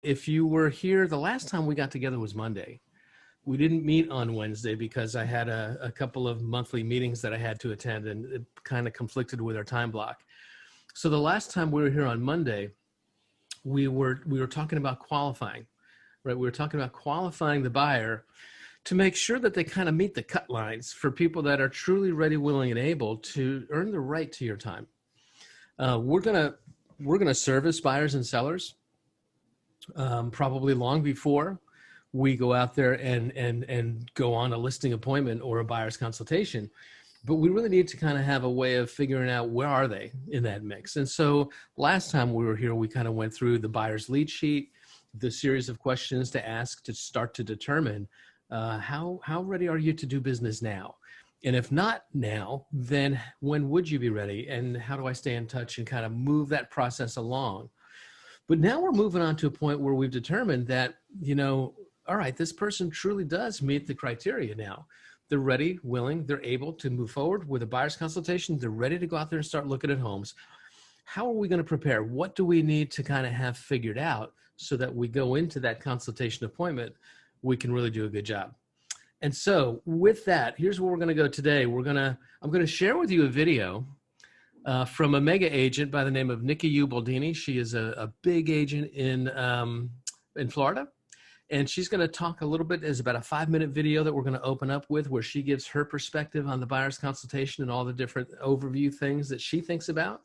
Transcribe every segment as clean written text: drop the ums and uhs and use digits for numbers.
If you were here, the last time we got together was Monday. We didn't meet on Wednesday because I had a couple of monthly meetings that I had to attend, and it kind of conflicted with our time block. So the last time we were here on Monday, we were talking about qualifying, right? We were talking about qualifying the buyer to make sure that they kind of meet the cut lines for people that are truly ready, willing, and able to earn the right to your time. We're gonna service buyers and sellers probably long before we go out there and go on a listing appointment or a buyer's consultation. But we really need to kind of have a way of figuring out where are they in that mix. And so last time we were here, we kind of went through the buyer's lead sheet, the series of questions to ask to start to determine how ready are you to do business now? And if not now, then when would you be ready? And how do I stay in touch and kind of move that process along? But now we're moving on to a point where we've determined that, all right, this person truly does meet the criteria now. They're ready, willing, they're able to move forward with a buyer's consultation. They're ready to go out there and start looking at homes. How are we going to prepare? What do we need to kind of have figured out so that we go into that consultation appointment, we can really do a good job? And so with that, here's where we're going to go today. I'm going to share with you a video from a mega agent by the name of Nikki U. Baldini. She is a big agent in Florida. And she's going to talk a little bit. It's about a 5-minute video that we're going to open up with, where she gives her perspective on the buyer's consultation and all the different overview things that she thinks about.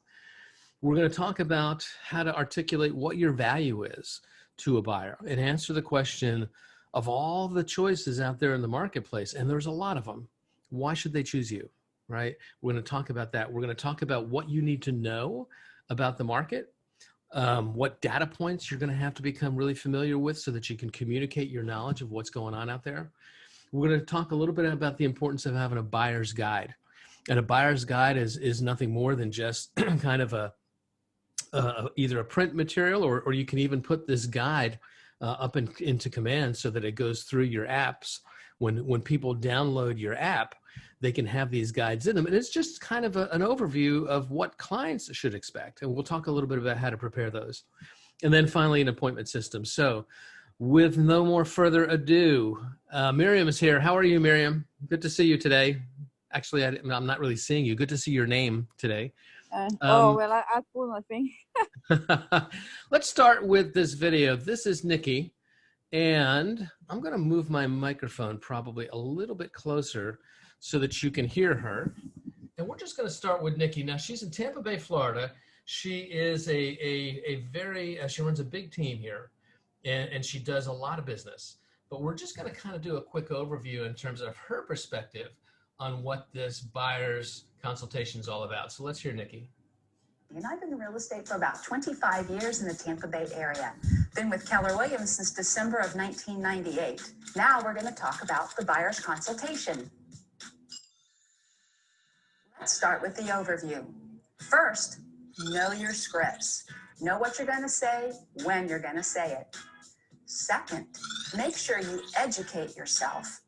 We're going to talk about how to articulate what your value is to a buyer and answer the question of all the choices out there in the marketplace. And there's a lot of them. Why should they choose you, right? We're going to talk about that. We're going to talk about what you need to know about the market. What data points you're going to have to become really familiar with so that you can communicate your knowledge of what's going on out there. We're going to talk a little bit about the importance of having a buyer's guide. And a buyer's guide is nothing more than just kind of either a print material, or you can even put this guide up into command so that it goes through your apps. When people download your app, they can have these guides in them. And it's just kind of an overview of what clients should expect. And we'll talk a little bit about how to prepare those. And then finally, an appointment system. So with no more further ado, Miriam is here. How are you, Miriam? Good to see you today. Actually, I'm not really seeing you. Good to see your name today. I pulled my thing. Let's start with this video. This is Nikki. And I'm going to move my microphone probably a little bit closer so that you can hear her. And we're just going to start with Nikki. Now, she's in Tampa Bay, Florida. She is she runs a big team here, and she does a lot of business. But we're just going to kind of do a quick overview in terms of her perspective on what this buyer's consultation is all about. So let's hear Nikki. And I've been in real estate for about 25 years in the Tampa Bay area. Been with Keller Williams since December of 1998. Now we're going to talk about the buyer's consultation. Let's start with the overview. First, know your scripts. Know what you're going to say, when you're going to say it. Second, make sure you educate yourself.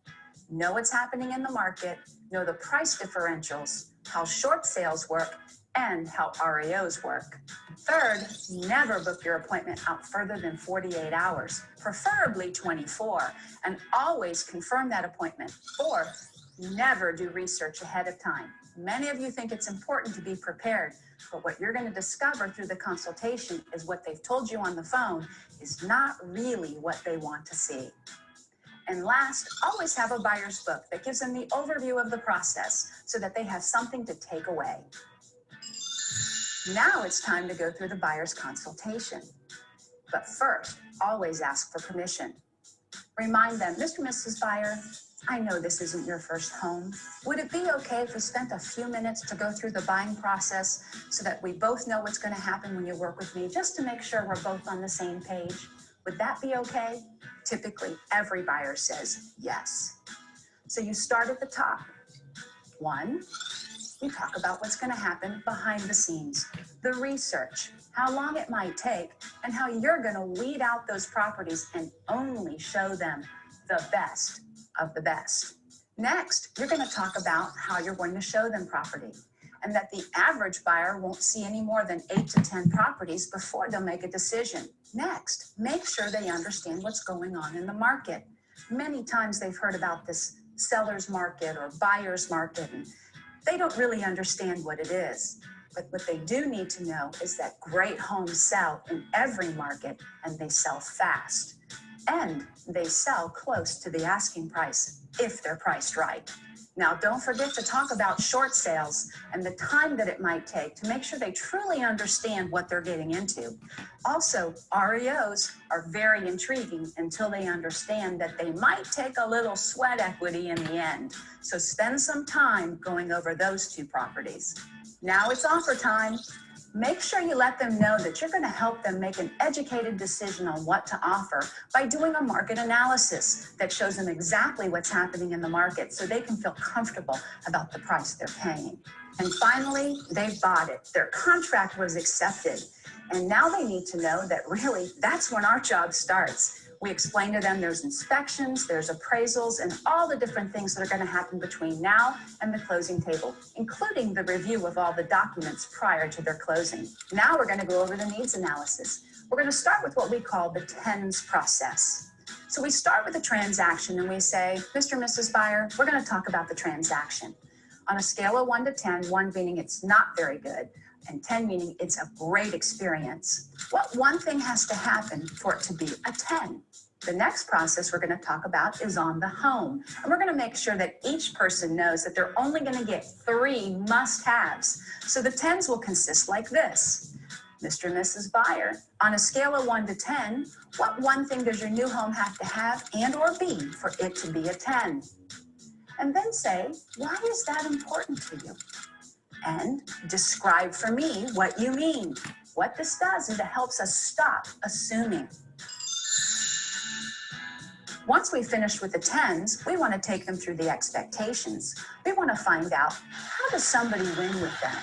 Know what's happening in the market, know the price differentials, how short sales work, and how REOs work. Third, never book your appointment out further than 48 hours, preferably 24, and always confirm that appointment. Fourth, never do research ahead of time. Many of you think it's important to be prepared, but what you're going to discover through the consultation is what they've told you on the phone is not really what they want to see. And last, always have a buyer's book that gives them the overview of the process so that they have something to take away. Now it's time to go through the buyer's consultation. But first, always ask for permission. Remind them, Mr. and Mrs. Buyer, I know this isn't your first home. Would it be okay if we spent a few minutes to go through the buying process so that we both know what's going to happen when you work with me, just to make sure we're both on the same page? Would that be okay? Typically, every buyer says yes. So you start at the top. 1, we talk about what's going to happen behind the scenes, the research, how long it might take, and how you're going to weed out those properties and only show them the best of the best. Next, you're going to talk about how you're going to show them property, and that the average buyer won't see any more than 8 to 10 properties before they'll make a decision. Next, make sure they understand what's going on in the market. Many times they've heard about this seller's market or buyer's market, and they don't really understand what it is. But what they do need to know is that great homes sell in every market, and they sell fast. And they sell close to the asking price if they're priced right. Now, don't forget to talk about short sales and the time that it might take to make sure they truly understand what they're getting into. Also, REOs are very intriguing until they understand that they might take a little sweat equity in the end. So spend some time going over those two properties. Now it's offer time. Make sure you let them know that you're going to help them make an educated decision on what to offer by doing a market analysis that shows them exactly what's happening in the market so they can feel comfortable about the price they're paying. And finally, they've bought it. Their contract was accepted. And now they need to know that really that's when our job starts. We explain to them there's inspections, there's appraisals, and all the different things that are going to happen between now and the closing table, including the review of all the documents prior to their closing. Now we're going to go over the needs analysis. We're going to start with what we call the TENS process. So we start with the transaction and we say, Mr. and Mrs. Buyer, we're going to talk about the transaction. On a scale of 1 to 10, 1 meaning it's not very good, and 10 meaning it's a great experience. What one thing has to happen for it to be a 10? The next process we're going to talk about is on the home. And we're going to make sure that each person knows that they're only going to get 3 must-haves. So the 10s will consist like this. Mr. and Mrs. Buyer, on a scale of 1 to 10, what one thing does your new home have to have and or be for it to be a 10? And then say, why is that important to you? And describe for me what you mean. What this does is it helps us stop assuming. Once we finish with the 10s, we want to take them through the expectations. We want to find out, how does somebody win with them?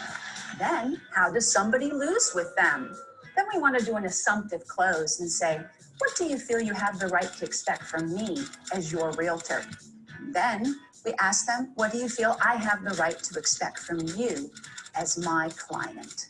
Then, how does somebody lose with them? Then we want to do an assumptive close and say, what do you feel you have the right to expect from me as your realtor? Then we ask them, what do you feel I have the right to expect from you as my client?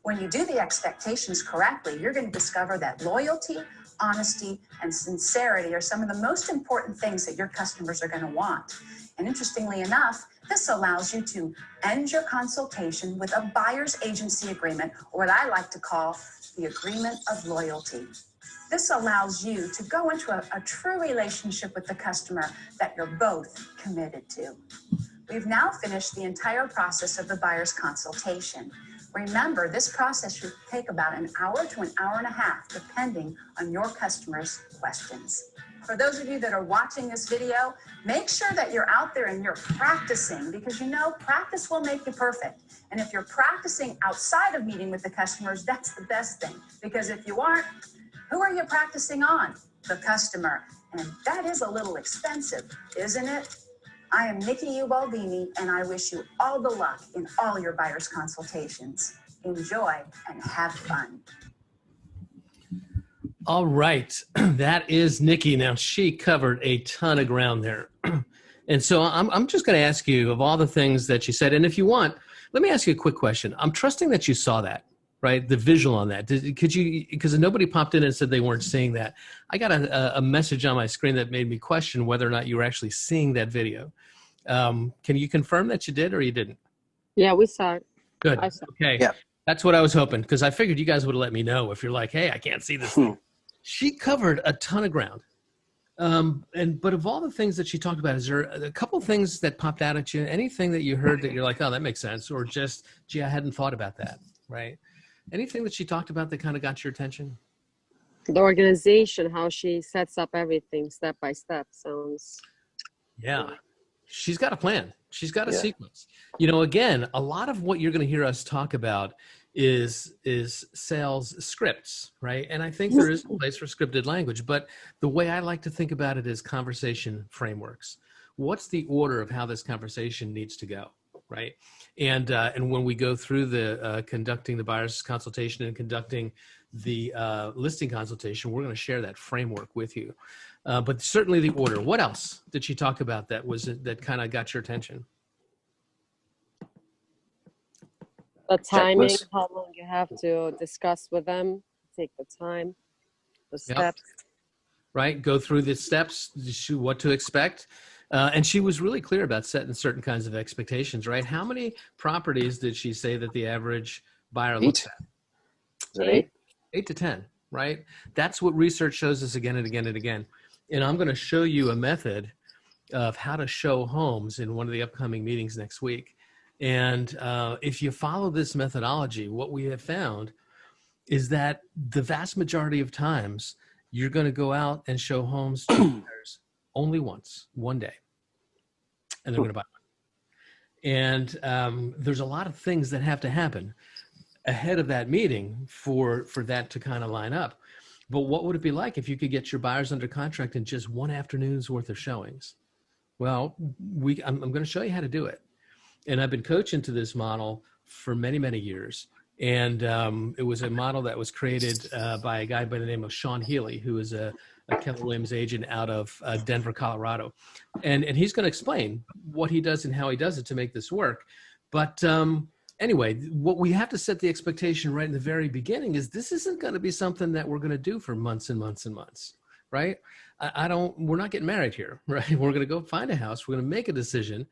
When you do the expectations correctly, you're going to discover that loyalty, honesty, and sincerity are some of the most important things that your customers are going to want. And interestingly enough, this allows you to end your consultation with a buyer's agency agreement, or what I like to call the agreement of loyalty. This allows you to go into a true relationship with the customer that you're both committed to. We've now finished the entire process of the buyer's consultation. Remember, this process should take about an hour to an hour and a half, depending on your customer's questions. For those of you that are watching this video, make sure that you're out there and you're practicing, because you know practice will make you perfect. And if you're practicing outside of meeting with the customers, that's the best thing. Because if you aren't, who are you practicing on? The customer. And that is a little expensive, isn't it? I am Nikki Ubaldini, and I wish you all the luck in all your buyer's consultations. Enjoy and have fun. All right, that is Nikki. Now, she covered a ton of ground there. And so I'm just going to ask you, of all the things that you said, and if you want, let me ask you a quick question. I'm trusting that you saw that, right? The visual on that. Could you, because nobody popped in and said they weren't seeing that. I got a message on my screen that made me question whether or not you were actually seeing that video. Can you confirm that you did or you didn't? Yeah, we saw it. Good. I saw it. Okay. Yeah. That's what I was hoping, because I figured you guys would have let me know if you're like, hey, I can't see this thing. She covered a ton of ground. But of all the things that she talked about, is there a couple of things that popped out at you? Anything that you heard that you're like, oh, that makes sense, or just, gee, I hadn't thought about that, right? Anything that she talked about that kind of got your attention? The organization, how she sets up everything step by step sounds. Yeah. She's got a plan. She's got a sequence. You know, again, a lot of what you're going to hear us talk about is sales scripts, right? And I think there is a place for scripted language, but the way I like to think about it is conversation frameworks. What's the order of how this conversation needs to go, right? And when we go through the conducting the buyer's consultation and conducting the listing consultation, we're going to share that framework with you. But certainly the order. What else did she talk about that kind of got your attention? The timing, Checklist. how long you have to discuss with them, take the time. The Yep. steps. Right? Go through the steps, what to expect. And she was really clear about setting certain kinds of expectations, right? How many properties did she say that the average buyer looks 8. at? Is it 8? 8 to 10, right? That's what research shows us again and again and again. And I'm going to show you a method of how to show homes in one of the upcoming meetings next week. And if you follow this methodology, what we have found is that the vast majority of times, you're going to go out and show homes to buyers only once, one day, and they're going to buy one. And there's a lot of things that have to happen ahead of that meeting for that to kind of line up. But what would it be like if you could get your buyers under contract in just one afternoon's worth of showings? Well, I'm going to show you how to do it. And I've been coaching to this model for many, many years. And it was a model that was created by a guy by the name of Sean Healy, who is a Keller Williams agent out of Denver, Colorado. And he's going to explain what he does and how he does it to make this work. But anyway, what we have to set the expectation right in the very beginning is this isn't going to be something that we're going to do for months and months and months, right? We're not getting married here, right? We're going to go find a house. We're going to make a decision.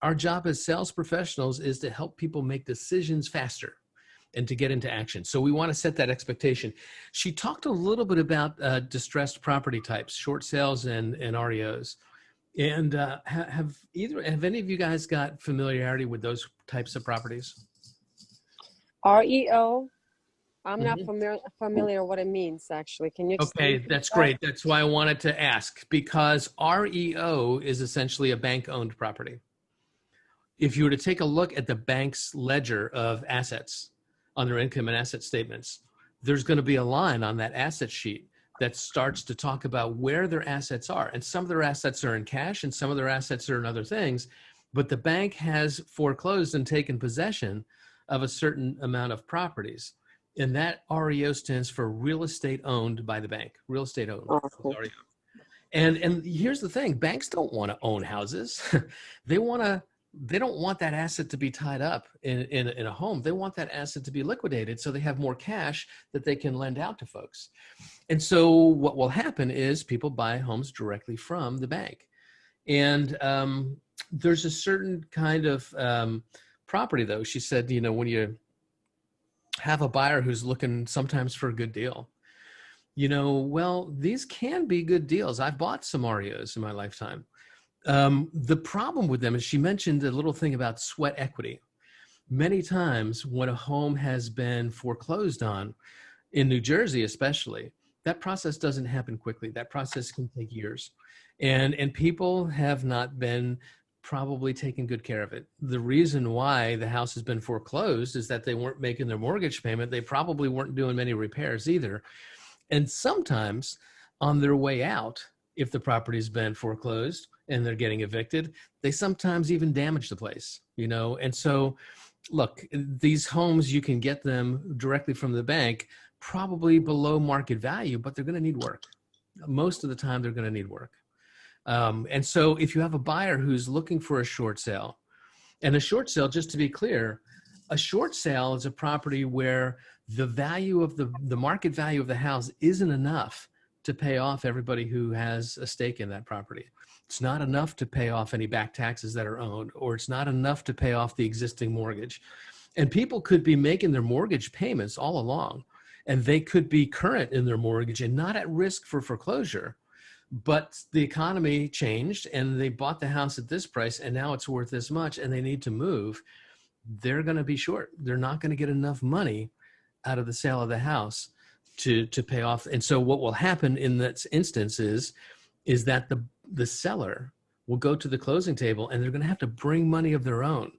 Our job as sales professionals is to help people make decisions faster and to get into action. So we want to set that expectation. She talked a little bit about distressed property types, short sales and REOs. And have any of you guys got familiarity with those types of properties? REO, I'm not familiar what it means, actually. Can you explain? Okay, that's great. That's why I wanted to ask, because REO is essentially a bank-owned property. If you were to take a look at the bank's ledger of assets on their income and asset statements, there's going to be a line on that asset sheet that starts to talk about where their assets are. And some of their assets are in cash and some of their assets are in other things, but the bank has foreclosed and taken possession of a certain amount of properties. And that REO stands for real estate owned by the bank, real estate owned. Oh, cool. And here's the thing, banks don't want to own houses. They don't want that asset to be tied up in a home. They want that asset to be liquidated so they have more cash that they can lend out to folks. And so what will happen is people buy homes directly from the bank. And there's a certain kind of property, though. She said, when you have a buyer who's looking sometimes for a good deal, well, these can be good deals. I've bought some REOs in my lifetime. The problem with them is she mentioned a little thing about sweat equity. Many times when a home has been foreclosed on, in New Jersey especially, that process doesn't happen quickly. That process can take years. And people have not been probably taking good care of it. The reason why the house has been foreclosed is that they weren't making their mortgage payment. They probably weren't doing many repairs either. And sometimes on their way out, if the property's been foreclosed and they're getting evicted, they sometimes even damage the place, And so, look, these homes, you can get them directly from the bank, probably below market value, but they're going to need work. Most of the time, they're going to need work. And so if you have a buyer who's looking for a short sale, and a short sale, just to be clear, a short sale is a property where the value of the market value of the house isn't enough to pay off everybody who has a stake in that property. It's not enough to pay off any back taxes that are owed, or it's not enough to pay off the existing mortgage. And people could be making their mortgage payments all along, and they could be current in their mortgage and not at risk for foreclosure. But the economy changed and they bought the house at this price and now it's worth this much and they need to move. They're going to be short. They're not going to get enough money out of the sale of the house to pay off. And so what will happen in that instance is that the seller will go to the closing table and they're going to have to bring money of their own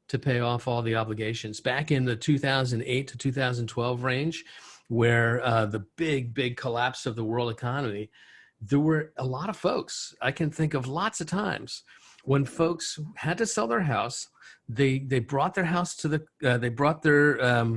to pay off all the obligations. Back in the 2008 to 2012 range, where the big collapse of the world economy, there were a lot of folks, I can think of lots of times when folks had to sell their house. They brought their house to they brought their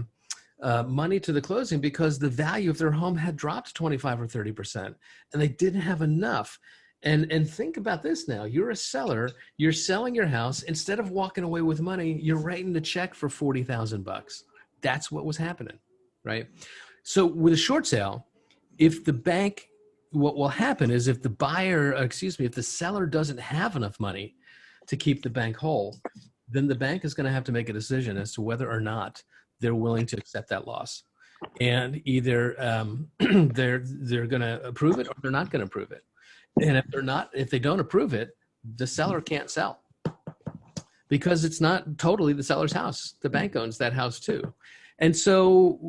money to the closing because the value of their home had dropped 25 or 30%, and they didn't have enough. And think about this now. You're a seller. You're selling your house. Instead of walking away with money, you're writing the check for $40,000. That's what was happening, right? So with a short sale, if the bank, what will happen is if if the seller doesn't have enough money to keep the bank whole, then the bank is going to have to make a decision as to whether or not they're willing to accept that loss. And either they're going to approve it or they're not going to approve it. And if they don't approve it, the seller can't sell because it's not totally the seller's house. The bank owns that house too. And so,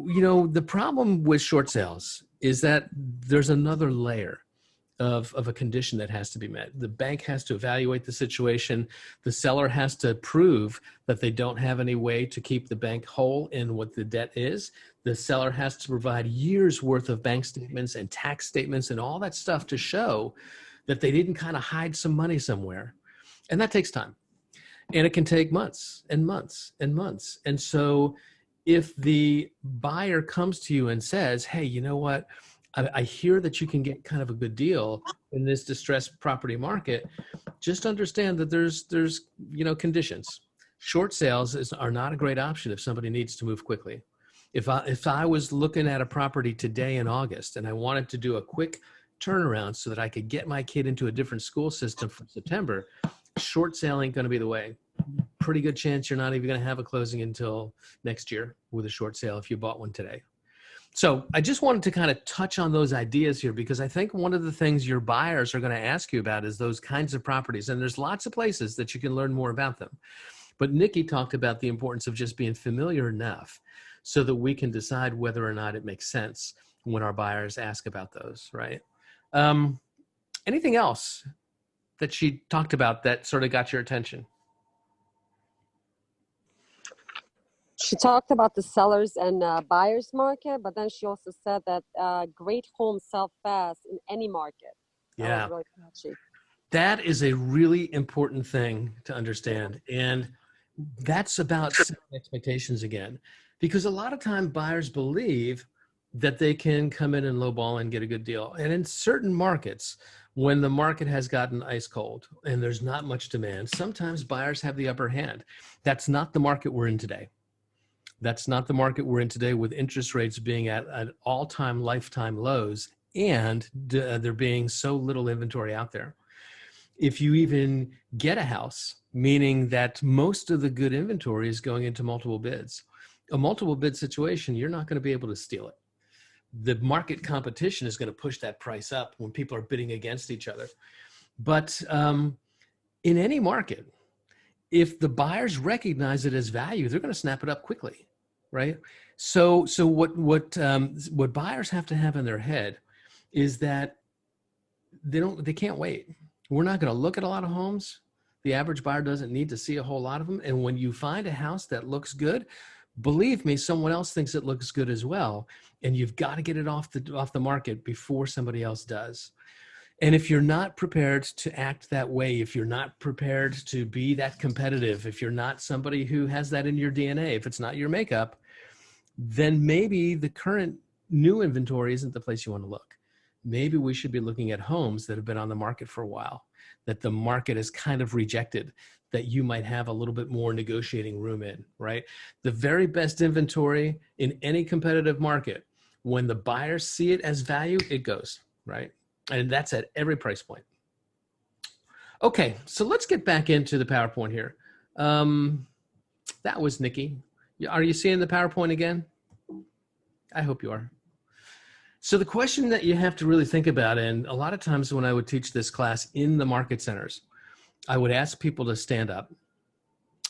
the problem with short sales is that there's another layer of a condition that has to be met. The bank has to evaluate the situation. The seller has to prove that they don't have any way to keep the bank whole in what the debt is. The seller has to provide years worth of bank statements and tax statements and all that stuff to show that they didn't kind of hide some money somewhere. And that takes time. And it can take months and months and months. And so if the buyer comes to you and says, hey, you know what? I hear that you can get kind of a good deal in this distressed property market. Just understand that there's conditions. Short sales are not a great option if somebody needs to move quickly. If I was looking at a property today in August and I wanted to do a quick turnaround so that I could get my kid into a different school system for September, short sale ain't going to be the way. Pretty good chance you're not even going to have a closing until next year with a short sale if you bought one today. So I just wanted to kind of touch on those ideas here because I think one of the things your buyers are going to ask you about is those kinds of properties. And there's lots of places that you can learn more about them. But Nikki talked about the importance of just being familiar enough so that we can decide whether or not it makes sense when our buyers ask about those, right? Anything else that she talked about that sort of got your attention? She talked about the sellers and buyers market, but then she also said that great homes sell fast in any market. That was really catchy. That is a really important thing to understand. And that's about setting expectations again, because a lot of time buyers believe that they can come in and lowball and get a good deal. And in certain markets, when the market has gotten ice cold and there's not much demand, sometimes buyers have the upper hand. That's not the market we're in today. That's not the market we're in today, with interest rates being at all-time lifetime lows and there being so little inventory out there. If you even get a house, meaning that most of the good inventory is going into multiple bids, a multiple bid situation, you're not going to be able to steal it. The market competition is going to push that price up when people are bidding against each other. But in any market, if the buyers recognize it as value, they're going to snap it up quickly, right? So what buyers have to have in their head is that they can't wait. We're not going to look at a lot of homes. The average buyer doesn't need to see a whole lot of them. And when you find a house that looks good, believe me, someone else thinks it looks good as well. And you've got to get it off the market before somebody else does. And if you're not prepared to act that way, if you're not prepared to be that competitive, if you're not somebody who has that in your DNA, if it's not your makeup, then maybe the current new inventory isn't the place you want to look. Maybe we should be looking at homes that have been on the market for a while, that the market has kind of rejected, that you might have a little bit more negotiating room in, right? The very best inventory in any competitive market, when the buyers see it as value, it goes, right? And that's at every price point. Okay, so let's get back into the PowerPoint here. That was Nikki. Are you seeing the PowerPoint again? I hope you are. So the question that you have to really think about, and a lot of times when I would teach this class in the market centers, I would ask people to stand up.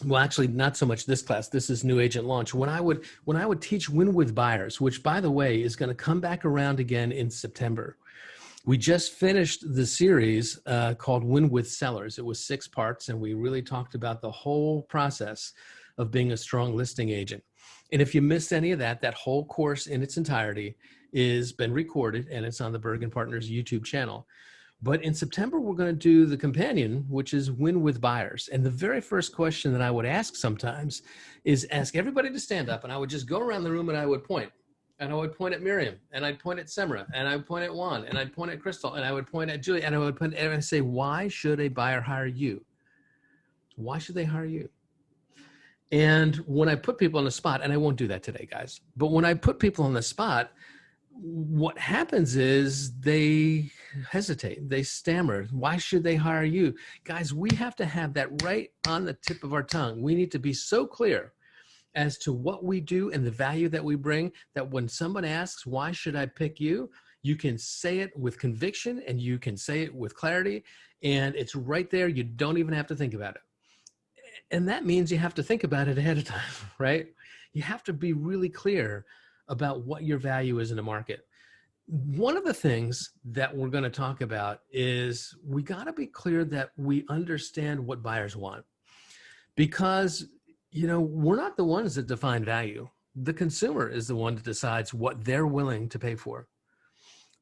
Well, actually, not so much this class. This is New Agent Launch. When I would teach Win with Buyers, which, by the way, is going to come back around again in September. We just finished the series called Win with Sellers. It was 6 parts, and we really talked about the whole process of being a strong listing agent. And if you missed any of that, that whole course in its entirety is been recorded, and it's on the Bergen Partners YouTube channel. But in September, we're going to do the companion, which is Win with Buyers. And the very first question that I would ask sometimes is ask everybody to stand up, and I would just go around the room and I would point. And I would point at Miriam, and I'd point at Semra, and I'd point at Juan, and I'd point at Crystal, and I would point at Julie, and I would point and I'd say, why should a buyer hire you? Why should they hire you? And when I put people on the spot, and I won't do that today, guys, but when I put people on the spot, what happens is they hesitate, they stammer. Why should they hire you? Guys, we have to have that right on the tip of our tongue. We need to be so clear as to what we do and the value that we bring, that when someone asks, why should I pick you? You can say it with conviction and you can say it with clarity, and it's right there. You don't even have to think about it. And that means you have to think about it ahead of time, right? You have to be really clear about what your value is in the market. One of the things that we're going to talk about is we got to be clear that we understand what buyers want, because we're not the ones that define value. The consumer is the one that decides what they're willing to pay for.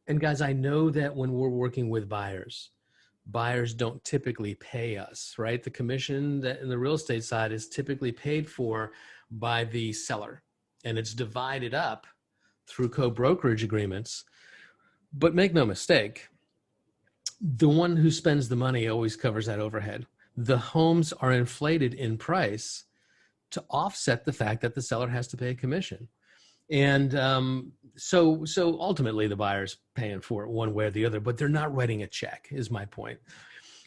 And guys, I know that when we're working with buyers don't typically pay us, right? The commission that in the real estate side is typically paid for by the seller, and it's divided up through co-brokerage agreements. But make no mistake, the one who spends the money always covers that overhead. The homes are inflated in price to offset the fact that the seller has to pay a commission. And so ultimately the buyer's paying for it one way or the other, but they're not writing a check, is my point.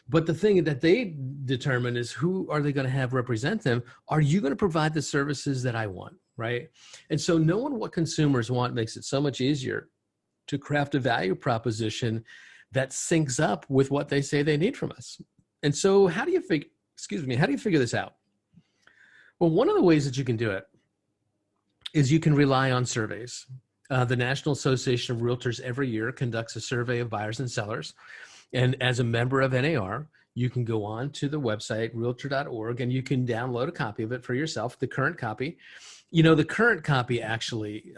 But the thing that they determine is, who are they going to have represent them? Are you going to provide the services that I want, right? And so knowing what consumers want makes it so much easier to craft a value proposition that syncs up with what they say they need from us. And so how do you figure this out? Well, one of the ways that you can do it is you can rely on surveys. The National Association of Realtors every year conducts a survey of buyers and sellers. And as a member of NAR, you can go on to the website, realtor.org, and you can download a copy of it for yourself, the current copy. The current copy actually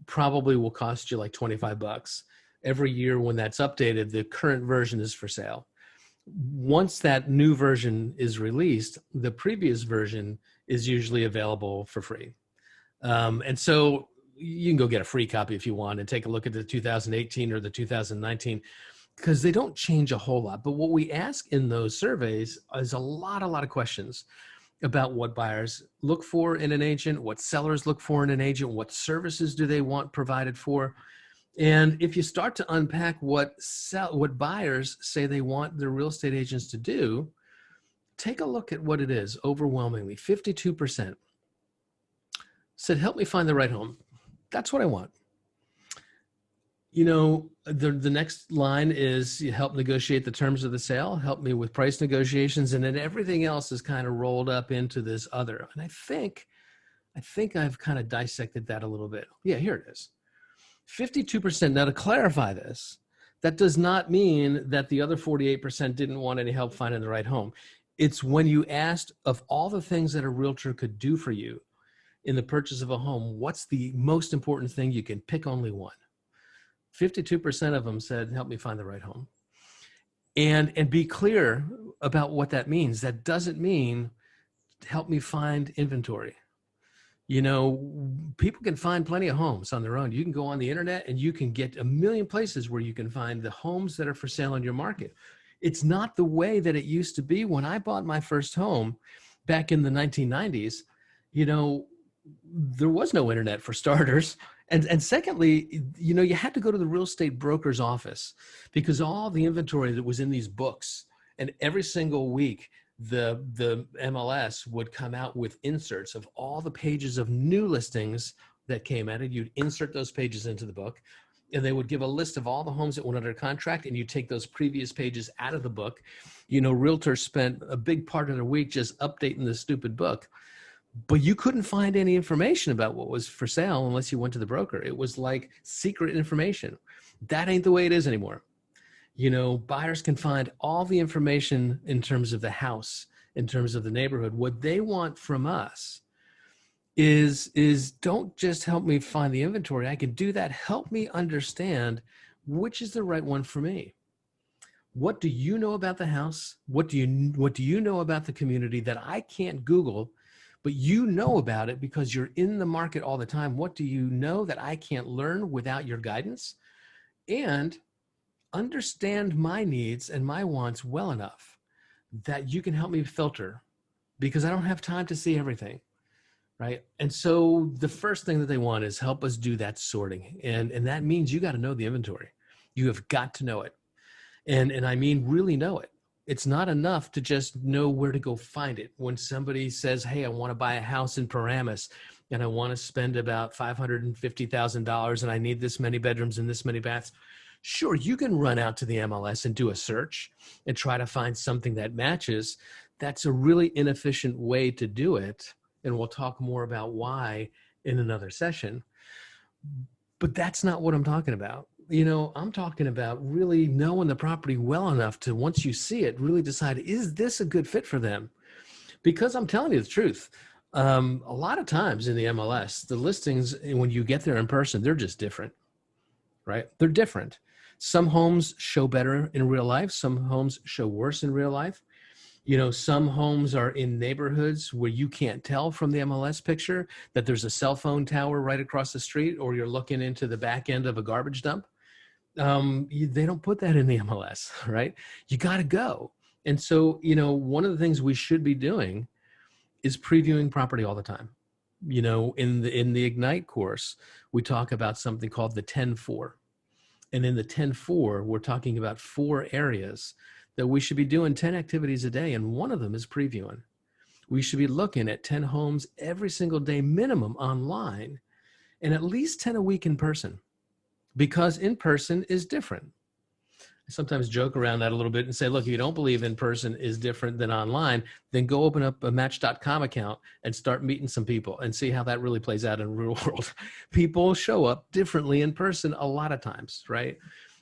probably will cost you like $25. Every year when that's updated, the current version is for sale. Once that new version is released, the previous version is usually available for free. And so you can go get a free copy if you want and take a look at the 2018 or the 2019, because they don't change a whole lot. But what we ask in those surveys is a lot of questions about what buyers look for in an agent, what sellers look for in an agent, what services do they want provided for. And if you start to unpack what buyers say they want their real estate agents to do, take a look at what it is. Overwhelmingly, 52% said, help me find the right home. That's what I want. The next line is, you help negotiate the terms of the sale, help me with price negotiations, and then everything else is kind of rolled up into this other. And I think I've kind of dissected that a little bit. Yeah, here it is. 52%. Now, to clarify this, that does not mean that the other 48% didn't want any help finding the right home. It's when you asked, of all the things that a realtor could do for you in the purchase of a home, what's the most important thing? You can pick only one. 52% of them said, help me find the right home. And be clear about what that means. That doesn't mean help me find inventory. People can find plenty of homes on their own. You can go on the internet and you can get a million places where you can find the homes that are for sale on your market. It's not the way that it used to be. When I bought my first home back in the 1990s, there was no internet for starters. And secondly, you had to go to the real estate broker's office, because all the inventory that was in these books, and every single week, the MLS would come out with inserts of all the pages of new listings that came out, and you'd insert those pages into the book, and they would give a list of all the homes that went under contract, and you take those previous pages out of the book. Realtors spent a big part of their week just updating the stupid book, but you couldn't find any information about what was for sale unless you went to the broker. It was like secret information. That ain't the way it is anymore. Buyers can find all the information in terms of the house, in terms of the neighborhood. What they want from us is don't just help me find the inventory. I can do that. Help me understand which is the right one for me. What do you know about the house? What do you know about the community that I can't Google, but you know about it because you're in the market all the time? What do you know that I can't learn without your guidance? And understand my needs and my wants well enough that you can help me filter, because I don't have time to see everything, right? And so the first thing that they want is help us do that sorting. And that means you got to know the inventory. You have got to know it. And I mean, really know it. It's not enough to just know where to go find it. When somebody says, hey, I want to buy a house in Paramus and I want to spend about $550,000 and I need this many bedrooms and this many baths. Sure, you can run out to the MLS and do a search and try to find something that matches. That's a really inefficient way to do it. And we'll talk more about why in another session. But that's not what I'm talking about. You know, I'm talking about really knowing the property well enough to, once you see it, really decide, is this a good fit for them? Because I'm telling you the truth. A lot of times in the MLS, the listings, when you get there in person, they're just different, right? They're different. Some homes show better in real life. Some homes show worse in real life. You know, some homes are in neighborhoods where you can't tell from the MLS picture that there's a cell phone tower right across the street, or you're looking into the back end of a garbage dump. They don't put that in the MLS, right? You got to go. And so, you know, one of the things we should be doing is previewing property all the time. You know, in the Ignite course, we talk about something called the 10-4. And in the 10-4, we're talking about 4 areas that we should be doing 10 activities a day. And one of them is previewing. We should be looking at 10 homes every single day minimum online and at least 10 a week in person, because in person is different. I sometimes joke around that a little bit and say, look, if you don't believe in person is different than online, then go open up a Match.com account and start meeting some people and see how that really plays out in the real world. People show up differently in person a lot of times, right?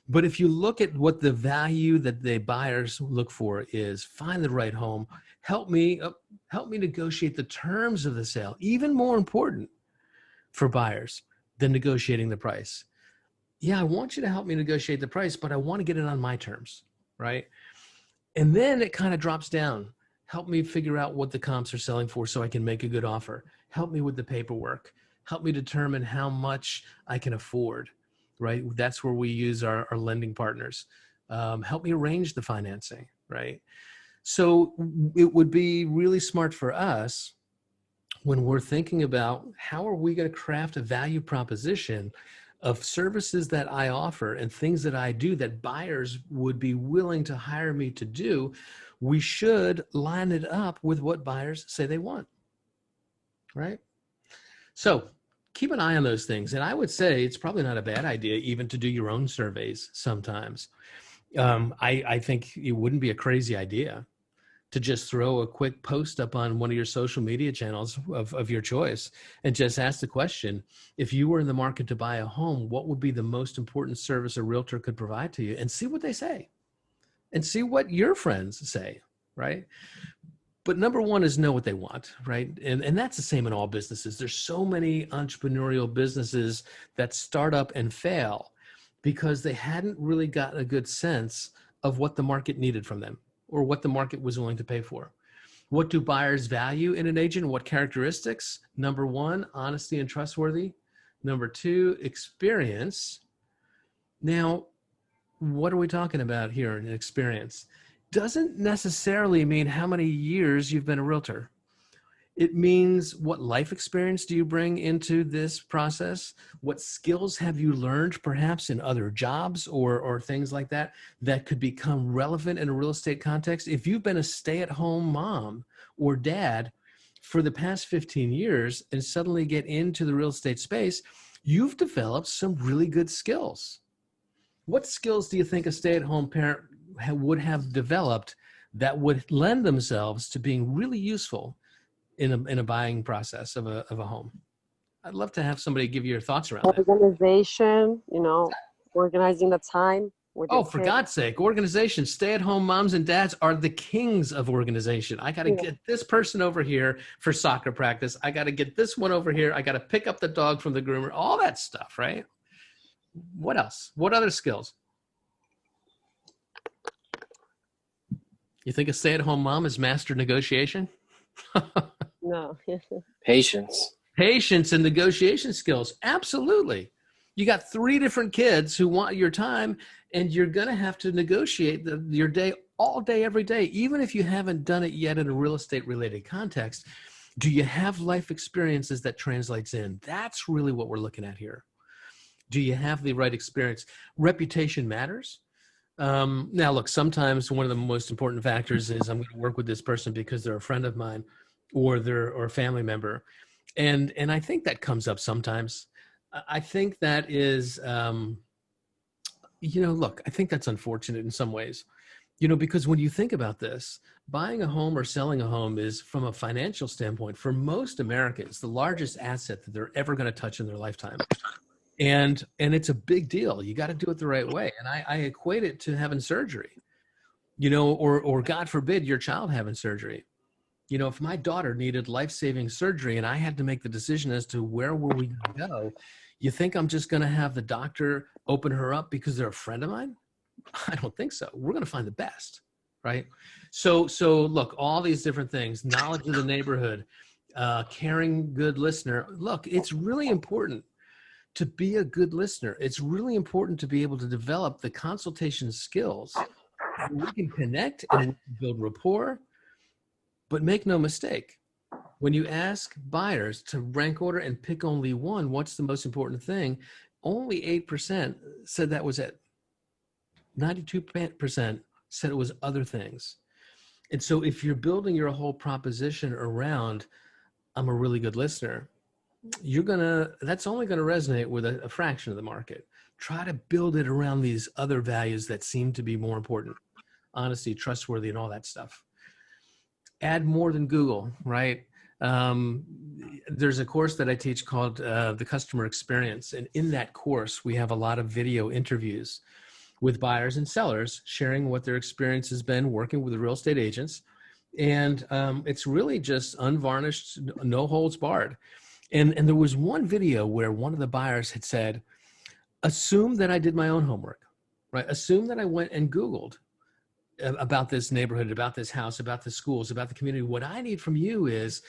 But if you look at what the value that the buyers look for is, find the right home, help me negotiate the terms of the sale. Even more important for buyers than negotiating the price. Yeah, I want you to help me negotiate the price, but I want to get it on my terms, right? And then it kind of drops down. Help me figure out what the comps are selling for so I can make a good offer. Help me with the paperwork. Help me determine how much I can afford, right? That's where we use our lending partners. Help me arrange the financing, right? So it would be really smart for us when we're thinking about how are we going to craft a value proposition of services that I offer and things that I do that buyers would be willing to hire me to do. We should line it up with what buyers say they want, right? So keep an eye on those things. And I would say it's probably not a bad idea even to do your own surveys sometimes. I think it wouldn't be a crazy idea to just throw a quick post up on one of your social media channels of your choice and just ask the question, if you were in the market to buy a home, what would be the most important service a realtor could provide to you? And see what they say and see what your friends say, right? But number one is know what they want, right? And that's the same in all businesses. There's so many entrepreneurial businesses that start up and fail because they hadn't really gotten a good sense of what the market needed from them, or what the market was willing to pay for. What do buyers value in an agent? What characteristics? Number one, honesty and trustworthy. Number two, experience. Now, what are we talking about here in experience? Doesn't necessarily mean how many years you've been a realtor. It means what life experience do you bring into this process? What skills have you learned perhaps in other jobs or things like that that could become relevant in a real estate context? If you've been a stay-at-home mom or dad for the past 15 years and suddenly get into the real estate space, you've developed some really good skills. What skills do you think a stay-at-home parent would have developed that would lend themselves to being really useful in a buying process of a home? I'd love to have somebody give you your thoughts around that. Organization, you know, organizing the time. Oh, for God's sake, organization. Stay-at-home moms and dads are the kings of organization. I got to get this person over here for soccer practice. I got to get this one over here. I got to pick up the dog from the groomer, all that stuff, right? What else? What other skills? You think a stay-at-home mom has mastered negotiation? No. Patience And negotiation skills. Absolutely. You got 3 different kids who want your time, and you're going to have to negotiate your day all day, every day. Even if you haven't done it yet in a real estate related context, Do you have life experiences that translates in? That's really what we're looking at here. Do you have the right experience? Reputation matters. Now, look, sometimes one of the most important factors is I'm going to work with this person because they're a friend of mine or they're or a family member. And I think that comes up sometimes. I think that is, look, I think that's unfortunate in some ways, because when you think about this, buying a home or selling a home is, from a financial standpoint, for most Americans, the largest asset that they're ever going to touch in their lifetime. And it's a big deal. You got to do it the right way. And I equate it to having surgery, or God forbid your child having surgery. If my daughter needed life-saving surgery and I had to make the decision as to where were we going to go, you think I'm just going to have the doctor open her up because they're a friend of mine? I don't think so. We're going to find the best, right? So look, all these different things, knowledge of the neighborhood, caring, good listener. Look, it's really important to be a good listener. It's really important to be able to develop the consultation skills. We can connect and we can build rapport, but make no mistake, when you ask buyers to rank order and pick only one, what's the most important thing? Only 8% said that was it. 92% said it was other things. And so if you're building your whole proposition around, I'm a really good listener, that's only going to resonate with a fraction of the market. Try to build it around these other values that seem to be more important. Honesty, trustworthy, and all that stuff. Add more than Google, right? There's a course that I teach called the Customer Experience. And in that course, we have a lot of video interviews with buyers and sellers sharing what their experience has been working with the real estate agents. And it's really just unvarnished, no holds barred. And there was one video where one of the buyers had said, assume that I did my own homework, right? Assume that I went and Googled about this neighborhood, about this house, about the schools, about the community. What I need from you is,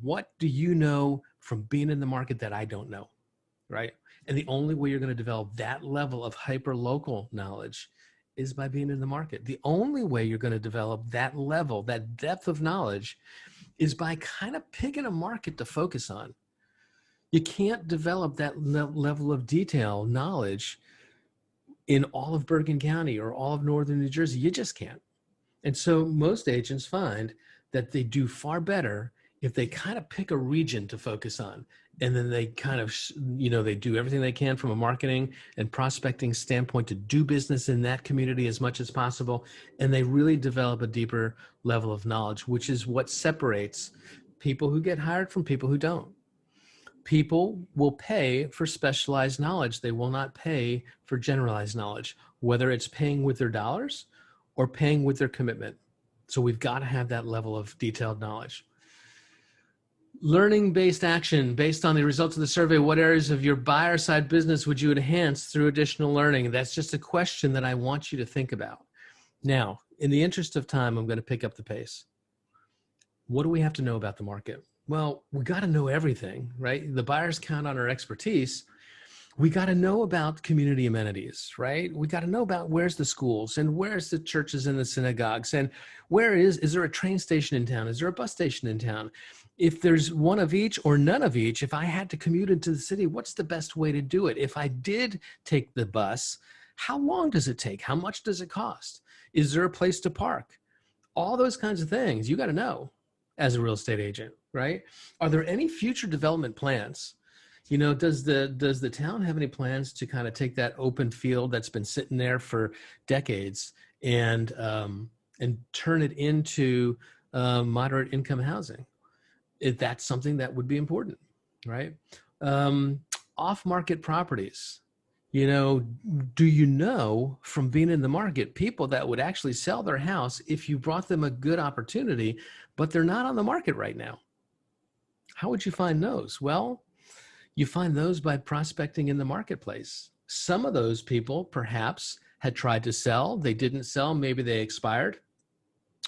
what do you know from being in the market that I don't know, right? And the only way you're going to develop that level of hyper-local knowledge is by being in the market. The only way you're going to develop that level, that depth of knowledge, is by kind of picking a market to focus on. You can't develop that level of detail knowledge in all of Bergen County or all of northern New Jersey. You just can't. And so most agents find that they do far better if they kind of pick a region to focus on. And then they kind of, they do everything they can from a marketing and prospecting standpoint to do business in that community as much as possible. And they really develop a deeper level of knowledge, which is what separates people who get hired from people who don't. People will pay for specialized knowledge. They will not pay for generalized knowledge, whether it's paying with their dollars or paying with their commitment. So we've got to have that level of detailed knowledge. Learning-based action. Based on the results of the survey, what areas of your buyer side business would you enhance through additional learning? That's just a question that I want you to think about. Now, in the interest of time, I'm going to pick up the pace. What do we have to know about the market? Well, we got to know everything, right? The buyers count on our expertise. We got to know about community amenities, right? We got to know about where's the schools and where's the churches and the synagogues, and is there a train station in town? Is there a bus station in town? If there's one of each or none of each, if I had to commute into the city, what's the best way to do it? If I did take the bus, how long does it take? How much does it cost? Is there a place to park? All those kinds of things you got to know as a real estate agent, right? Are there any future development plans? Does the town have any plans to kind of take that open field that's been sitting there for decades and turn it into moderate income housing? If that's something that would be important, right? Off-market properties. Do you know from being in the market people that would actually sell their house if you brought them a good opportunity, but they're not on the market right now? How would you find those? Well, you find those by prospecting in the marketplace. Some of those people perhaps had tried to sell. They didn't sell. Maybe they expired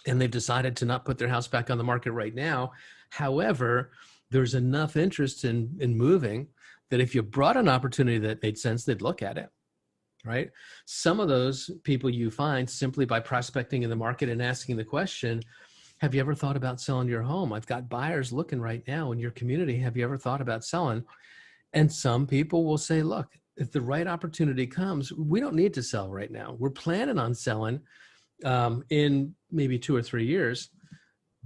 and they've decided to not put their house back on the market right now. However, there's enough interest in moving that if you brought an opportunity that made sense, they'd look at it, right? Some of those people you find simply by prospecting in the market and asking the question, Have you ever thought about selling your home? I've got buyers looking right now in your community. Have you ever thought about selling? And some people will say, look, if the right opportunity comes, we don't need to sell right now. We're planning on selling in maybe 2 or 3 years.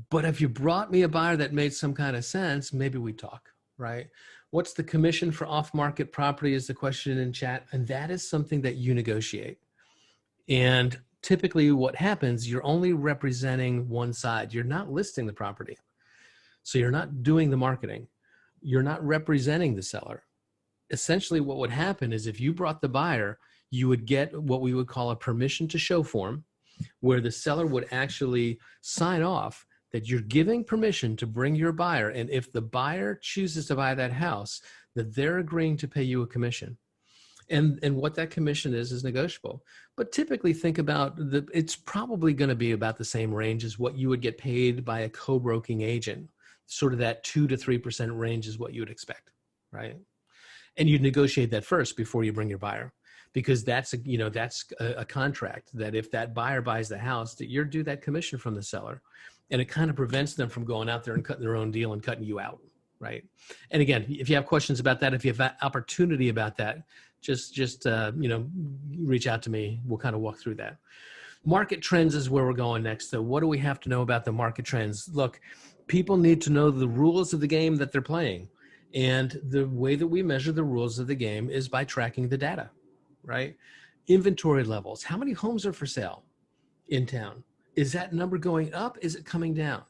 But if you brought me a buyer that made some kind of sense, maybe we talk, right? What's the commission for off-market property is the question in chat. And that is something that you negotiate. And typically what happens, you're only representing one side. You're not listing the property. So you're not doing the marketing. You're not representing the seller. Essentially what would happen is if you brought the buyer, you would get what we would call a permission to show form, where the seller would actually sign off that you're giving permission to bring your buyer. And if the buyer chooses to buy that house, that they're agreeing to pay you a commission. And what that commission is negotiable. But typically think about it's probably going to be about the same range as what you would get paid by a co-broking agent. Sort of that 2 to 3% range is what you would expect, right? And you negotiate that first before you bring your buyer, because that's a contract that if that buyer buys the house, that you're due that commission from the seller. And it kind of prevents them from going out there and cutting their own deal and cutting you out, right? And again, if you have questions about that, if you have opportunity about that, just reach out to me. We'll kind of walk through that. Market trends is where we're going next. So what do we have to know about the market trends? Look, people need to know the rules of the game that they're playing. And the way that we measure the rules of the game is by tracking the data, right? Inventory levels. How many homes are for sale in town? Is that number going up? Is it coming down?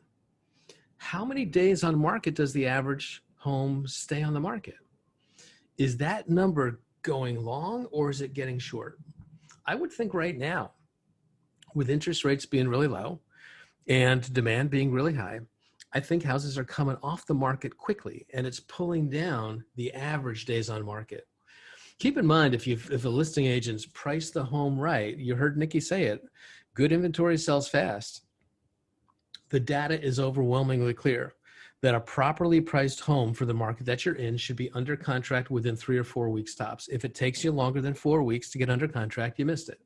How many days on market does the average home stay on the market? Is that number going long or is it getting short? I would think right now, with interest rates being really low and demand being really high, I think houses are coming off the market quickly and it's pulling down the average days on market. Keep in mind, if a listing agent's priced the home right, you heard Nikki say it, good inventory sells fast. The data is overwhelmingly clear that a properly priced home for the market that you're in should be under contract within 3 or 4 weeks tops. If it takes you longer than 4 weeks to get under contract, you missed it.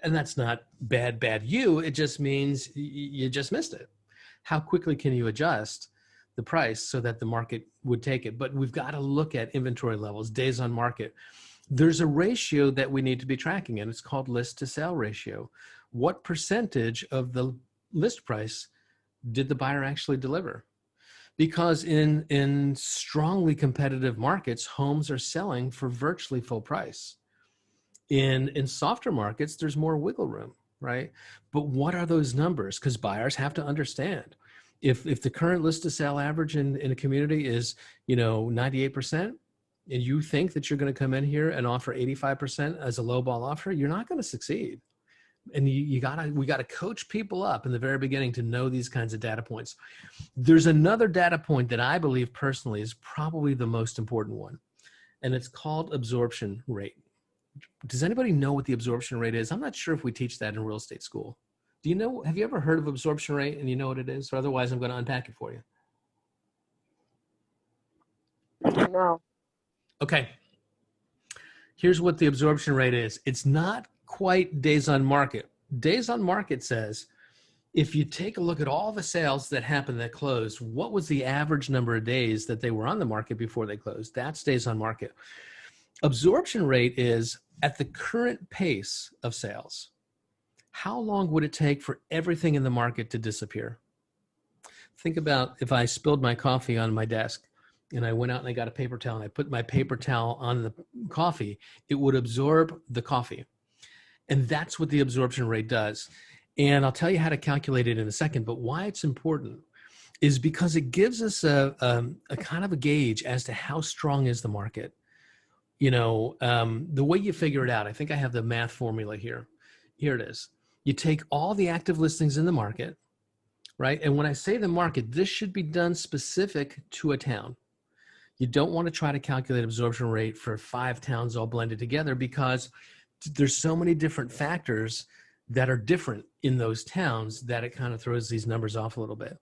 And that's not bad you, it just means you just missed it. How quickly can you adjust the price so that the market would take it? But we've got to look at inventory levels, days on market. There's a ratio that we need to be tracking, and it's called list to sale ratio. What percentage of the list price did the buyer actually deliver? Because in strongly competitive markets, homes are selling for virtually full price. In softer markets, there's more wiggle room, right? But what are those numbers? Because buyers have to understand. If the current list to sale average in a community is 98%, and you think that you're going to come in here and offer 85% as a lowball offer, you're not going to succeed. And we got to coach people up in the very beginning to know these kinds of data points. There's another data point that I believe personally is probably the most important one, and it's called absorption rate. Does anybody know what the absorption rate is? I'm not sure if we teach that in real estate school. Do you know, have you ever heard of absorption rate and you know what it is? Or otherwise I'm going to unpack it for you. No. Okay. Here's what the absorption rate is. It's not quite days on market. Days on market says, if you take a look at all the sales that happened that closed, what was the average number of days that they were on the market before they closed? That's days on market. Absorption rate is at the current pace of sales. How long would it take for everything in the market to disappear? Think about if I spilled my coffee on my desk and I went out and I got a paper towel and I put my paper towel on the coffee, it would absorb the coffee. And that's what the absorption rate does. And I'll tell you how to calculate it in a second, but why it's important is because it gives us a kind of a gauge as to how strong is the market. The way you figure it out, I think I have the math formula here. Here it is. You take all the active listings in the market, right? And when I say the market, this should be done specific to a town. You don't want to try to calculate absorption rate for 5 towns all blended together because there's so many different factors that are different in those towns that it kind of throws these numbers off a little bit.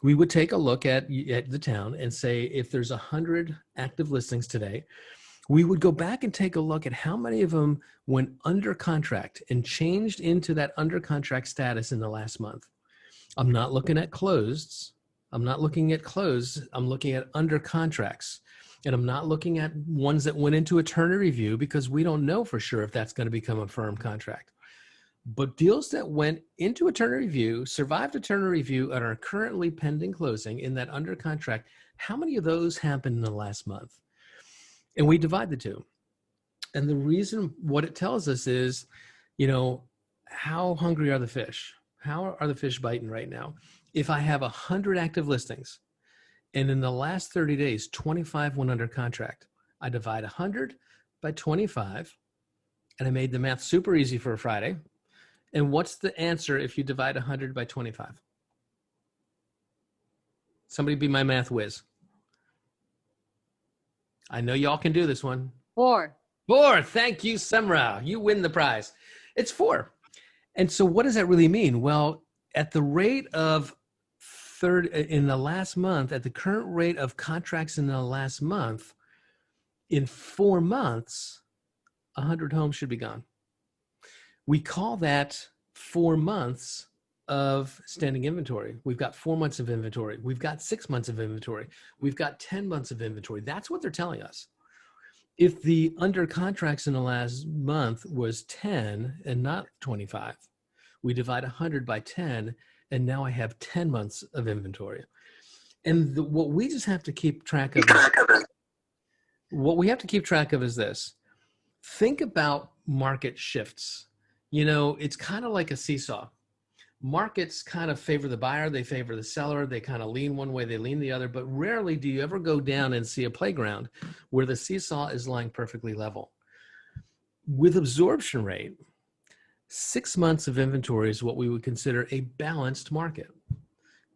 We would take a look at the town and say, if there's 100 active listings today, we would go back and take a look at how many of them went under contract and changed into that under contract status in the last month. I'm not looking at closeds. I'm not looking at closed. I'm looking at under contracts. And I'm not looking at ones that went into attorney review because we don't know for sure if that's going to become a firm contract. But deals that went into attorney review, survived attorney review, and are currently pending closing in that under contract, how many of those happened in the last month? And we divide the two. And the reason, what it tells us is, how hungry are the fish? How are the fish biting right now? If I have 100 active listings, and in the last 30 days, 25 went under contract, I divide 100 by 25, and I made the math super easy for a Friday. And what's the answer if you divide 100 by 25? Somebody be my math whiz. I know y'all can do this one. 4. 4. Thank you, Semra. You win the prize. It's 4. And so what does that really mean? Well, at the rate of in the last month, at the current rate of contracts in the last month, in 4 months, 100 homes should be gone. We call that 4 months of standing inventory. We've got 4 months of inventory. We've got 6 months of inventory. We've got 10 months of inventory. That's what they're telling us. If the under contracts in the last month was 10 and not 25, we divide 100 by 10, and now I have 10 months of inventory. And what we just have to keep track of is this. Think about market shifts. It's kind of like a seesaw. Markets kind of favor the buyer, they favor the seller, they kind of lean one way, they lean the other, but rarely do you ever go down and see a playground where the seesaw is lying perfectly level. With absorption rate, 6 months of inventory is what we would consider a balanced market.